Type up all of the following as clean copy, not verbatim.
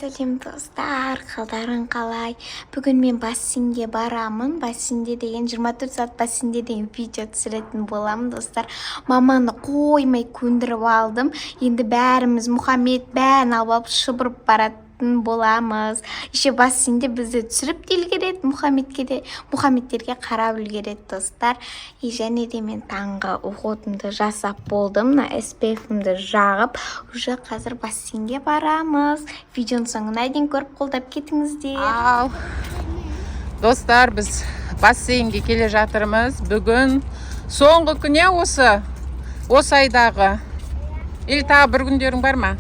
Сәлем достар, қалдарың қалай? Бүгін мен бассейнге барамын. Бассейнде деген 24 сағат бассейнде деген видео түсіретін боламын достар. Маманы қоймай көндіріп алдым. Енді бәріміз Мұхаммед бәрін алып шыбырып баратын боламыз. Еще бассейнде бізді түсіріп те үлгереді, Мұхаммедтерге қарап үлгереді достар. Және де мен таңғы уходымды жасап болдым. Мына SPF-імді жағып, уже қазір бассейнге барамыз. Видеоның соңына дейін көріп қолдап кетіңіздер. Достар, біз бассейнге келе жатырмыз. Бүгін соңғы күні осы айдағы. Или тағы бір күндерің бар ма?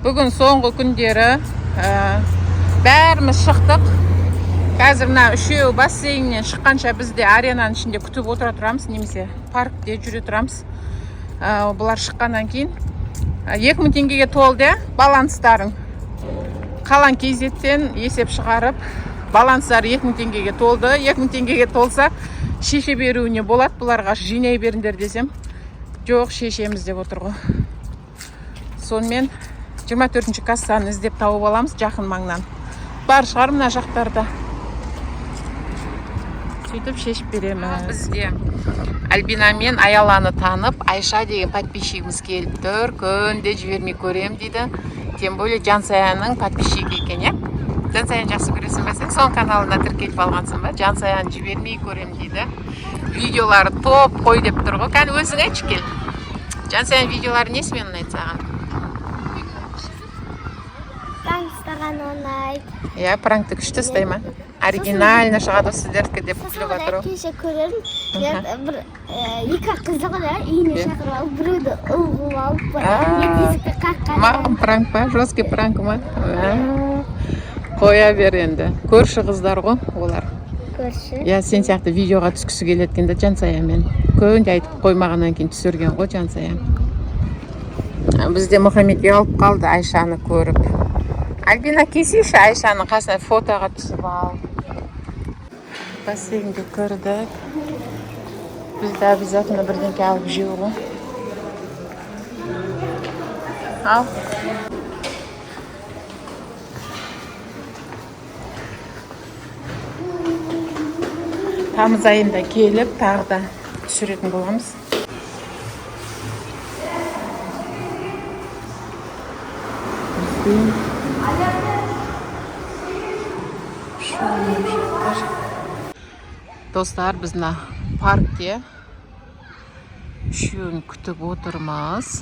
Бүгін соңғы күндері бәріміз шықтық. Қазір мына үшеу бассейннен шыққанша бізде аренаның ішінде күтіп отыра тұрамыз, немесе паркте жүре тұрамыз. Бұлар шыққаннан кейін 2000 теңгеге толды баланстарың. Қалан кезеттен есеп шығарып, баланстары 2000 теңгеге толды. 2000 теңгеге толса, шеше беруіне болады. Бұларға жинай беріңдер десем, жоқ, шешеміз деп отыр ғой. Сонымен 24-ші кассаны іздеп тауып аламыз жақын маңнан. Бар шығар мына жақтарда. Сөйтіп шешіп береміз. Бізде Альбина мен Аяланы танып, Айша деген подписчигіміз келіп тұр. Күнде жібермей көрем дейді. Тем более Жансаяның подписчигі екен, е? Жансаяны жақсы көресің бе сен? Соның каналына тіркеліп алғансың ба? Жансаяны жібермей көрем дейді. Видеолары топ қой деп тұр ғой. Кәні өзің айтшы кел. Жансаяның видеолары несімен ұнайды саған? Пранктаған ұнайды. Иә, пранкты күшті ұстай ма? Оригинально шығады сіздердікі деп күліп жатыр. Кеше көрерім, екі қызды ғой, үйіне шақырып алып, біреуді ұлғып алып, есікті қаққан. Мағым пранк па? Жесткий пранк ма? Қоя бер енді. Көрші қыздар ғой, олар. Көрші? Иә, сен сияқты видеоға түскісі келеткенде Жансаямен. Күнде айтып қоймағаннан кейін түсірген ғой Жансая. Бізде Мұхаммедке алып қалды Айшаны көріп. Альбина, кесейші Айшаның қасына фотоға түсіп ал. Бассейнге көрдік. Бізді обязательно бірденке алып жеу ғой. Ал. Тамыз айында келіп, тағы да түсіретін боламыз. Достар, біз мына паркте үшеуін күтіп отырмыз.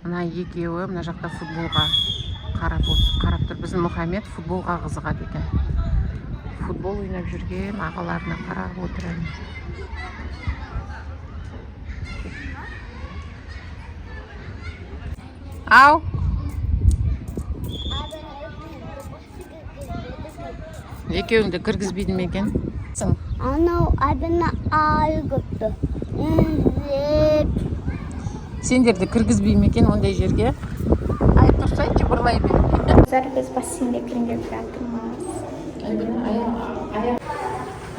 Мына екеуі мына жақта футболға қарап тұр. Біздің Мұхаммед футболға қызығады екен. Футбол ойнап жүрген ағаларына қарап отырамын. Ау! Екеуіңді кіргізбейді ме екен? Анау Альбина айы көпті. Сендерді кіргізбей ме екен ондай жерге? Ай, тұрсай, жыбырлай бер. Қазір біз бассейнге кіріп жатырмыз.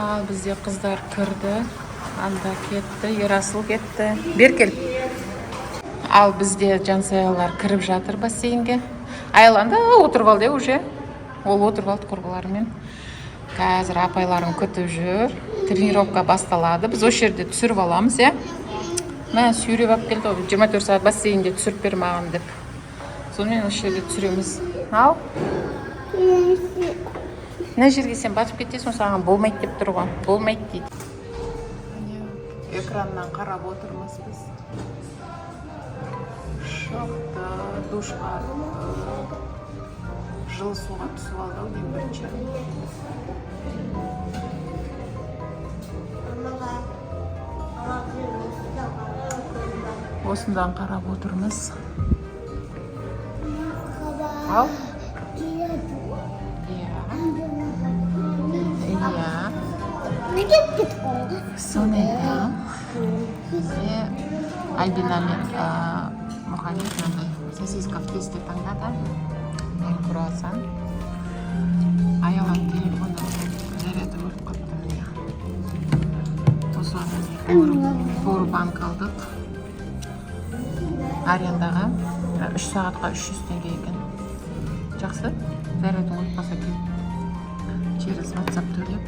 Ал бізде қыздар кірді. Анда кетті, Ерасыл кетті. Бер кел. Ал бізде Жансаялар кіріп жатыр бассейнге. Айланда отырып алды уже. Ол отырып алды құрбыларымен. Қазір апайларым күтіп жүр. Тренировка басталады. Біз осы жерде түсіріп аламыз, е? Мә, сүйреп алып келді. 24 сағат бассейнде түсіріп бер маған деп. Сонымен осы жерде түсіреміз. Ал? Мына жерге сен батып кетесің, саған болмайды деп тұр ғой. Болмайды дейді. Экраннан қарап отырмыз біз. Шықты, душқа, жылы суға түсіп алды ең бірінші. Осындан қарап отырмыз. Ал? Сонда бізде Альбина мен Мұхаммед мынандай сосиска в тесте таңдады. Мен круассан. Аяланың телефоны заряды өліп қапты міне. Осылардан Powerbank алдық. Арендаға 3 сағатқа 300 теңге екен. Жақсы. Зарядың өліп кел. Через WhatsApp төлеп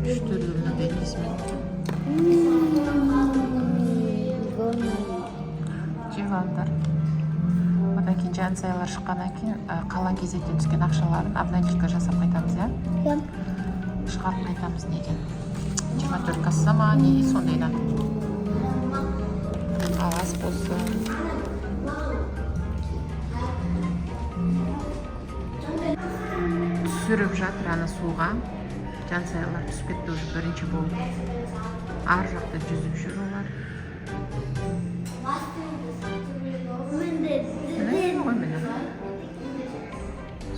3-4 несімен. Жеп алыңдар. Одан кейін жансайлар шыққаннан кейін қалған кезектен түскен ақшаларын обналичка жасап қайтамыз, иә? Шығарып қайтамыз неден. 24 касса ма, не сондайдан. Ас болсын. Түсіріп жатыр ана суға. Жансайлар түсіп кетті уже бірінші болып. Ар жақта жүзіп жүр олар.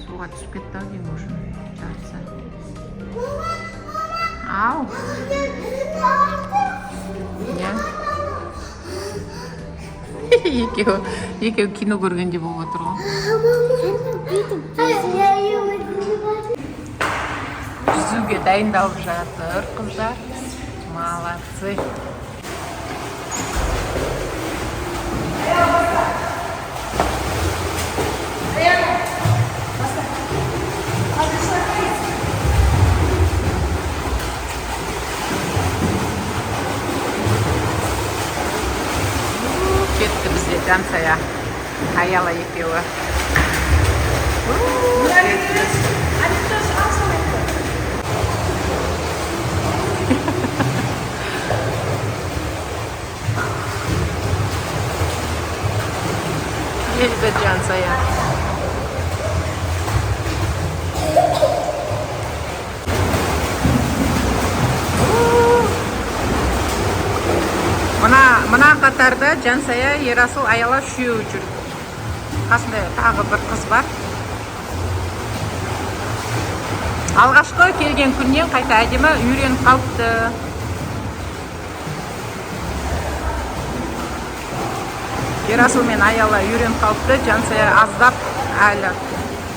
Суға түсіп кетті ау деймін уже. Жартысы. Ау. Екеу кино көргенде болып отыр ғой. Жүзуге дайындалып жатыр қыздар. Молодцы. Кетті бізде жансая. Аяла екеуі. Келді жансая. Мына қатарда жансая, Ерасыл, Аяла үшеуі жүр. Қасында тағы бір қыз бар. Алғашқы келген күннен қайта әдемі үйреніп қалыпты. Ерасыл мен Аяла үйреніп қалыпты. Жансая аздап әлі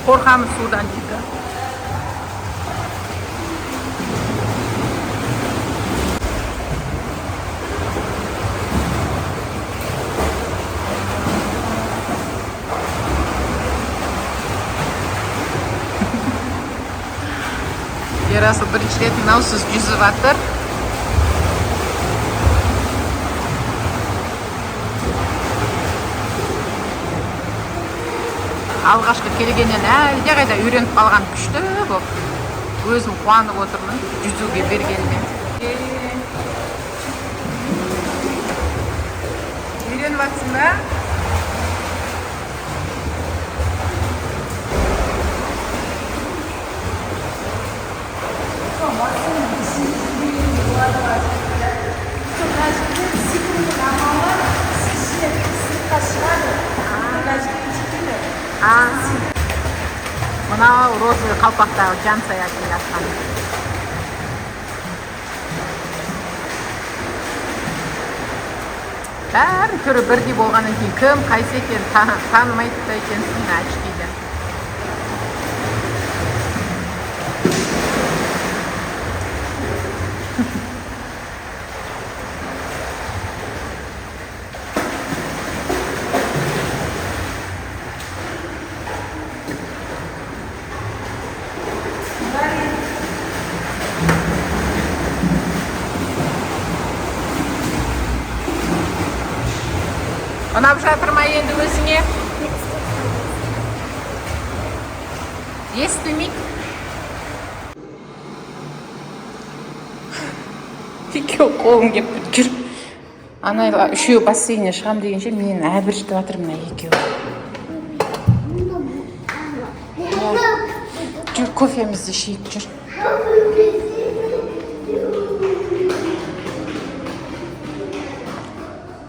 қорқамыз судан дейді. Ерасыл бірінші рет мынаусыз жүзіп жатыр. Алғашқы келгеннен әлде қайда үйреніп қалған күшті болып. Өзім қуанып отырмын жүзуге бергенде. Үйреніп жатсың ба? Мынау розовый қалпақтағы жансая келе жатқан. Бәрі түрі бірдей болғаннан кейін кім қайсы екен танымайды да екенсің әшкейді. Ұнап жатыр ма енді өзіңе? Естілмейді. Екеу қолым кеп жүр. Анайла үшеу бассейніне шығам дегенше мен әбіршітіп жатыр мына екеу. Жүр, кофемізді ішейік жүр.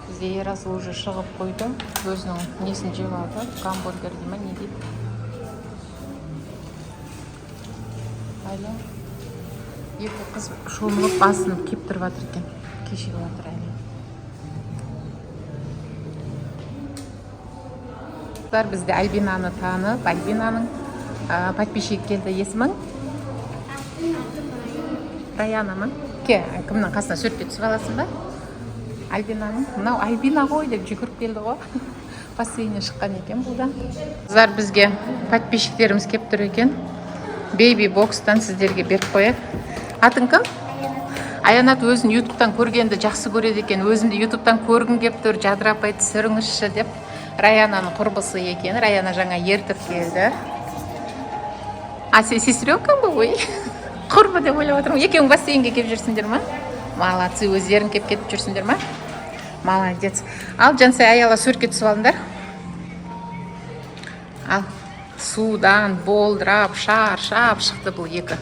Бізде Ерасыл уже шығып қойды. Өзінің несін жеп алды. Гамбургер дей ма, не дейді? Айлы. Екі қыз шомылып басынып кеп тұрып жатыр екен. Кешігіп жатыр әлі. Бізде Альбинаны танып, Альбинаның подписчигі келді. Есімің? Раяна ма? Кімнің қасына суретке түсіп аласың ба? Альбинаның. Мынау Альбина ғой деп жүгіріп келді ғой. Бассейннен шыққан екен бұл да. Қыздар, бізге подписчиктеріміз кеп тұр екен. Бейби бокстан сіздерге беріп қояды. Атың кім? Аянат өзін ютубтан көргенді жақсы көреді екен. Өзімді ютубтан көргім кеп тұр, жадырапай түсіріңізші деп. Раянаның құрбысы екен. Раяна жаңа ертіп келді. Сен сестренкаң ба? Ой, құрбы деп ойлап отырмын. Екеуің бассейнге кеп жүрсіңдер ма? Молодцы, өздерің кеп кетіп жүрсіңдер ма? Молодец. Ал, Жансай, аяла суретке түсіп алыңдар. Ал, судан болдырап, шаршап шықты бұл екі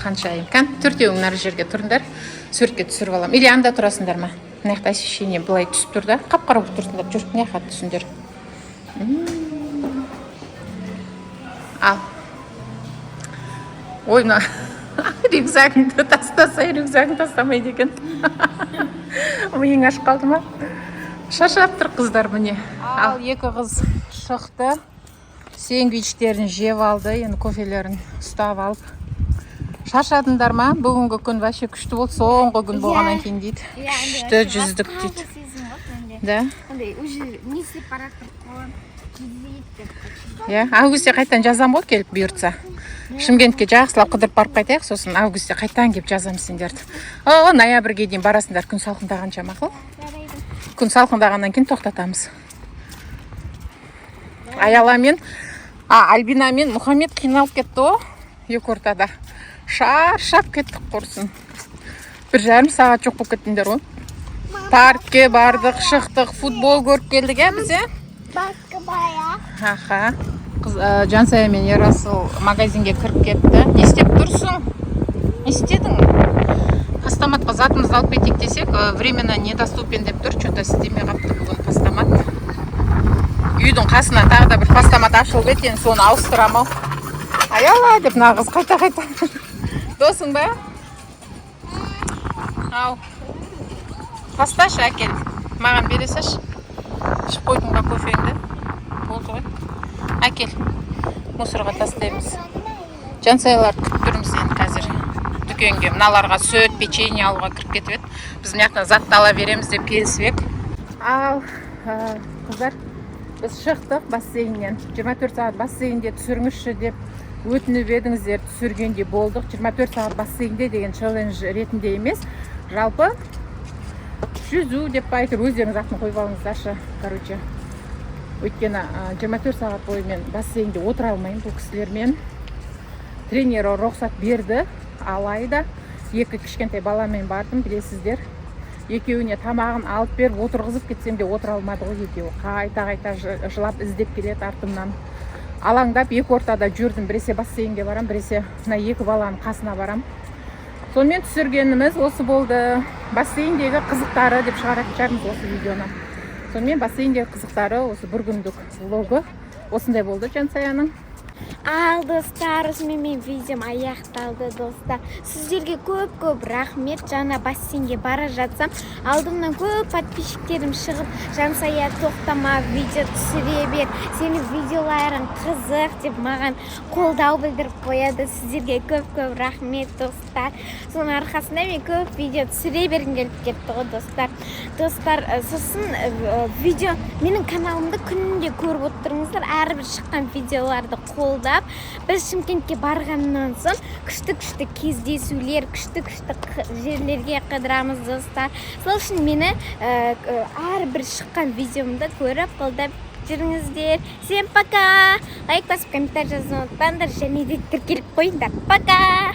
ханшайым. Төртеуің нар жерге тұрыңдар, суретке түсіріп алам. Или анда тұрасыңдар ма? Мына жақта освещение былай түсіп тұр да. Қап-қара болып тұрсыңдар, жүр, мына жаққа түсіңдер. Ал. Ой, мына рюкзагыңды тастасай, рюкзагың тастамайды екен. Миың ашып қалды ма? Шаршап тұр қыздар міне. Ал, екі қыз шықты. Сэндвичтерін жеп алды, енді кофелерін ұстап алып. Шаршадыңдар ма? Бүгінгі күн вообще күшті болды, соңғы күн болғаннан кейін дейді. Күшті жүздік дейді. Да? Августте қайтан жазам ғой келіп бұйыртса. Шымкентке жақсылап қыдырып барып қайтайық, сосын августте қайтан келіп жазам сендерді. Ноябрьге дейін барасыңдар, күн салқындағанша мақұл? Күн салқындағаннан кейін тоқтатамыз. Аяламен, Альбина мен Мұхаммед қиналып кетті о, екі ортада. Шаршап кеттік құрсын. 1,5 сағат жоқ болып кеттіңдер ғой. Паркке бардық, шықтық, футбол көріп келдік, біз, Аха. Жансая мен Ерасыл магазинге кіріп кетті. Не істеп тұрсың? Не істедің? Постаматқа затымызды алып кетейік десек, временно недоступен деп тұр. Что-то істемей қапты бүгін постамат. Үйдің қасына тағы да бір постамат ашылып еді, соны ауыстырамау. Аяла деп нағыз қайта-қайта. Досың ба? Ау. Пасташы әкел. Маған бересеш. Ішіп қойдың ба кофеңді? Болды ғой. Әкел. Мусорға тастаймыз. Жансайлар күтіп тұрмыз енді қазір. Дүкенге мыналарға сөт, печенье алуға кіріп кетіп еді. Біз мына затты ала береміз деп келісіп ек. Ал, қыздар, біз шықтық бассейннен. 24 сағат бассейнде түсіріңізші деп өтініп едіңіздер, түсіргенде болдық. 24 сағат бассейнде деген челлендж ретінде емес. Жалпы жүзу деп айтыр, өздеріңіз атын қойып алыңыздаршы. Короче, өйткені 24 сағат бойы мен бассейнде отыра алмаймын бұл кісілермен. Тренері рұқсат берді, алайда екі кішкентай баламен бардым, білесіздер. Екеуіне тамағын алып беріп отырғызып кетсем де отыра алмады ғой екеуі. Қайта-қайта жылап іздеп келеді артымнан. Алаңдап екі ортада жүрдім, біресе бассейнге барам, біресе мына екі баланың қасына барам. Сонымен түсіргеніміз осы болды. Бассейндегі қызықтары деп шығаратын осы видеоны. Сонымен бассейндегі қызықтары осы бір күндік влогы осындай болды Жансаяның. Ал достар, осымен видеом аяқталды достар. Сіздерге көп рахмет. Жаңа бассейнге бара жатсам, алдымнан көп подписчиктерім шығып, Жансая тоқтама, видео түсіре бер, сенің видеоларың қызық деп маған қолдау білдіріп қояды. Сіздерге көп рахмет достар. Соның арқасында мен көп видео түсіре бергім келіп кетті ғой достар. Достар, сосын видео менің каналымды күнінде көріп отырыңыздар. Әрбір шыққан видеоларды қолдап, біз Шымкентке барғаннан соң күшті кездесулер, күшті жерлерге қыдырамыз достар. Сол үшін мені әрбір шыққан видеомда көріп қолдап жүріңіздер. Всем пока! Лайк басып, комментарий жазуды ұмытпаңдар, және де тіркеліп қойыңдар. Пока!